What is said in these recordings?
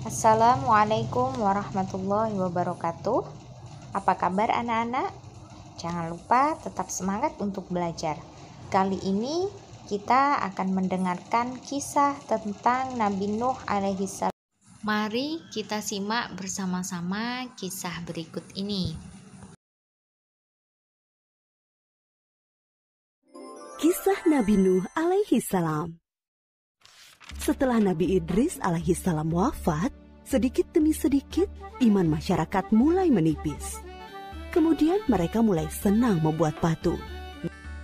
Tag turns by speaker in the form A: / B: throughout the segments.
A: Assalamualaikum warahmatullahi wabarakatuh. Apa kabar anak-anak? Jangan lupa tetap semangat untuk belajar. Kali ini kita akan mendengarkan kisah tentang Nabi Nuh alaihissalam. Mari kita simak bersama-sama kisah berikut ini.
B: Kisah Nabi Nuh alaihissalam. Setelah Nabi Idris alaihissalam wafat, sedikit demi sedikit iman masyarakat mulai menipis. Kemudian mereka mulai senang membuat patung.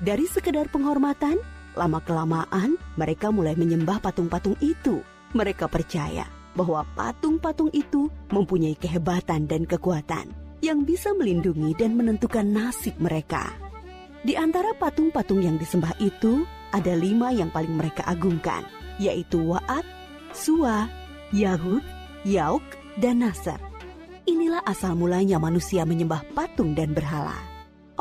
B: Dari sekedar penghormatan, lama-kelamaan mereka mulai menyembah patung-patung itu. Mereka percaya bahwa patung-patung itu mempunyai kehebatan dan kekuatan yang bisa melindungi dan menentukan nasib mereka. Di antara patung-patung yang disembah itu, ada 5 yang paling mereka agungkan, yaitu Wa'ad, Suwa, Yahud, Yauk, dan Nasr. Inilah asal mulanya manusia menyembah patung dan berhala.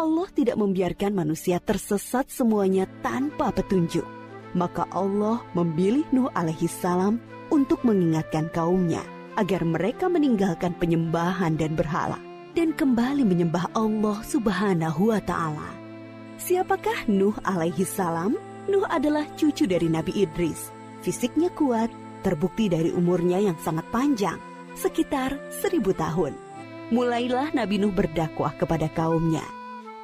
B: Allah tidak membiarkan manusia tersesat semuanya tanpa petunjuk. Maka Allah memilih Nuh alaihissalam untuk mengingatkan kaumnya agar mereka meninggalkan penyembahan dan berhala dan kembali menyembah Allah subhanahu wa ta'ala. Siapakah Nuh alaihissalam? Nuh adalah cucu dari Nabi Idris. Fisiknya kuat, terbukti dari umurnya yang sangat panjang, sekitar 1000 tahun. Mulailah Nabi Nuh berdakwah kepada kaumnya.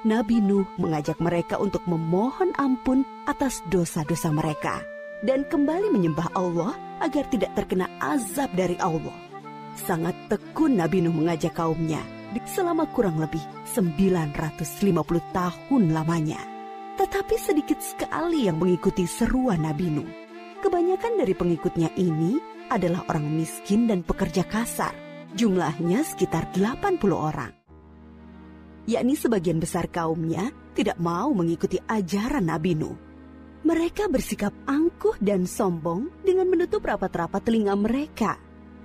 B: Nabi Nuh mengajak mereka untuk memohon ampun atas dosa-dosa mereka dan kembali menyembah Allah agar tidak terkena azab dari Allah. Sangat tekun Nabi Nuh mengajak kaumnya selama kurang lebih 950 tahun lamanya. Tetapi sedikit sekali yang mengikuti seruan Nabi Nuh. Kebanyakan dari pengikutnya ini adalah orang miskin dan pekerja kasar. Jumlahnya sekitar 80 orang. Yakni sebagian besar kaumnya tidak mau mengikuti ajaran Nabi Nuh. Mereka bersikap angkuh dan sombong dengan menutup rapat-rapat telinga mereka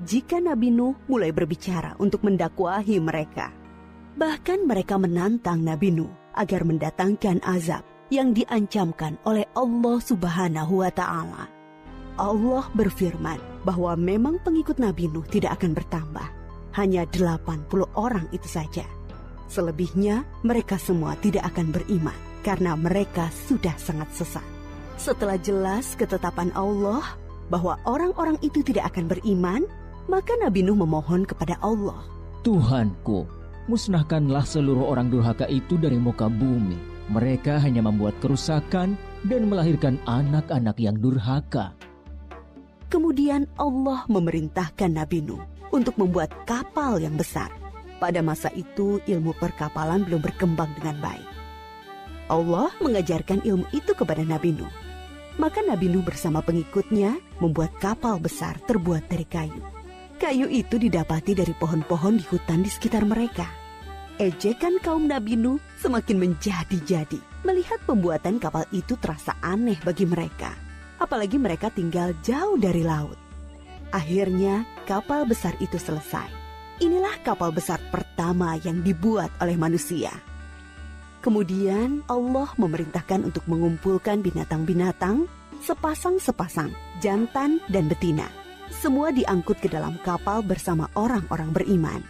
B: jika Nabi Nuh mulai berbicara untuk mendakwahi mereka. Bahkan mereka menantang Nabi Nuh agar mendatangkan azab yang diancamkan oleh Allah subhanahu wa ta'ala. Allah berfirman bahwa memang pengikut Nabi Nuh tidak akan bertambah. Hanya 80 orang itu saja. Selebihnya mereka semua tidak akan beriman karena mereka sudah sangat sesat. Setelah jelas ketetapan Allah bahwa orang-orang itu tidak akan beriman, maka Nabi Nuh memohon kepada Allah.
C: Tuhanku, musnahkanlah seluruh orang durhaka itu dari muka bumi. Mereka hanya membuat kerusakan dan melahirkan anak-anak yang durhaka.
B: Kemudian Allah memerintahkan Nabi Nuh untuk membuat kapal yang besar. Pada masa itu ilmu perkapalan belum berkembang dengan baik. Allah mengajarkan ilmu itu kepada Nabi Nuh. Maka Nabi Nuh bersama pengikutnya membuat kapal besar terbuat dari kayu. Kayu itu didapati dari pohon-pohon di hutan di sekitar mereka. Ejekan kaum Nabi Nuh semakin menjadi-jadi. Melihat pembuatan kapal itu terasa aneh bagi mereka. Apalagi mereka tinggal jauh dari laut. Akhirnya kapal besar itu selesai. Inilah kapal besar pertama yang dibuat oleh manusia. Kemudian Allah memerintahkan untuk mengumpulkan binatang-binatang sepasang-sepasang, jantan dan betina. Semua diangkut ke dalam kapal bersama orang-orang beriman.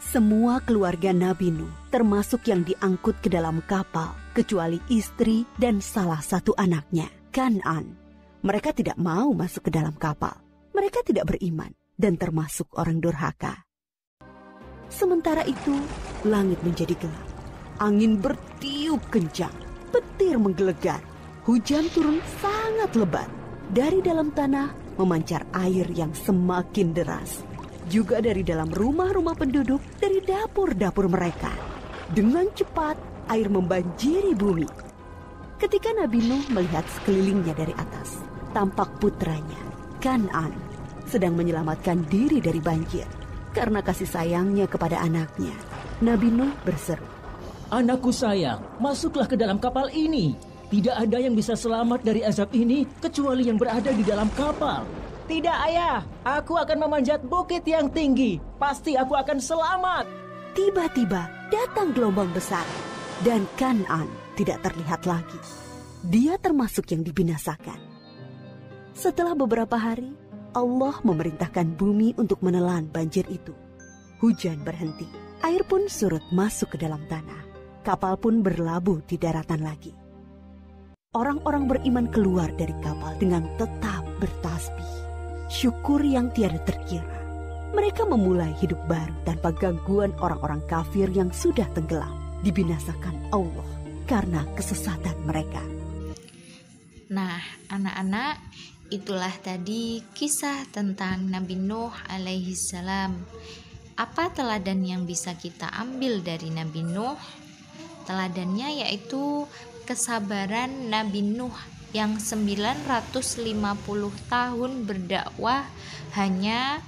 B: Semua keluarga Nabi Nuh, termasuk yang diangkut ke dalam kapal, kecuali istri dan salah satu anaknya, Kan'an. Mereka tidak mau masuk ke dalam kapal. Mereka tidak beriman dan termasuk orang durhaka. Sementara itu, langit menjadi gelap. Angin bertiup kencang, petir menggelegar. Hujan turun sangat lebat. Dari dalam tanah memancar air yang semakin deras. Juga dari dalam rumah-rumah penduduk, dari dapur-dapur mereka. Dengan cepat, air membanjiri bumi. Ketika Nabi Nuh melihat sekelilingnya dari atas, tampak putranya, Kan'an, sedang menyelamatkan diri dari banjir. Karena kasih sayangnya kepada anaknya, Nabi Nuh berseru,
C: Anakku sayang, masuklah ke dalam kapal ini. Tidak ada yang bisa selamat dari azab ini kecuali yang berada di dalam kapal. Tidak ayah, aku akan memanjat bukit yang tinggi. Pasti aku akan selamat.
B: Tiba-tiba datang gelombang besar dan Kan'an tidak terlihat lagi. Dia termasuk yang dibinasakan. Setelah beberapa hari, Allah memerintahkan bumi untuk menelan banjir itu. Hujan berhenti, air pun surut masuk ke dalam tanah. Kapal pun berlabuh di daratan lagi. Orang-orang beriman keluar dari kapal dengan tetap bertasbih. Syukur yang tiada terkira. Mereka memulai hidup baru tanpa gangguan orang-orang kafir yang sudah tenggelam, dibinasakan Allah karena kesesatan mereka.
A: Nah, anak-anak, itulah tadi kisah tentang Nabi Nuh alaihi salam. Apa teladan yang bisa kita ambil dari Nabi Nuh? Teladannya yaitu kesabaran Nabi Nuh yang 950 tahun berdakwah, hanya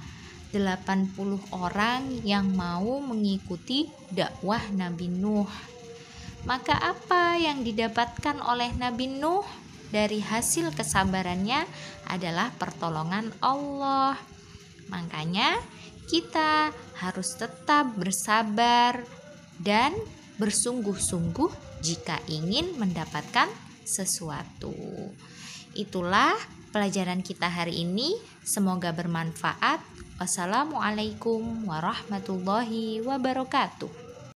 A: 80 orang yang mau mengikuti dakwah Nabi Nuh. Maka apa yang didapatkan oleh Nabi Nuh dari hasil kesabarannya adalah pertolongan Allah. Makanya kita harus tetap bersabar dan bersungguh-sungguh jika ingin mendapatkan sesuatu. Itulah pelajaran kita hari ini. Semoga bermanfaat. Wassalamualaikum warahmatullahi wabarakatuh.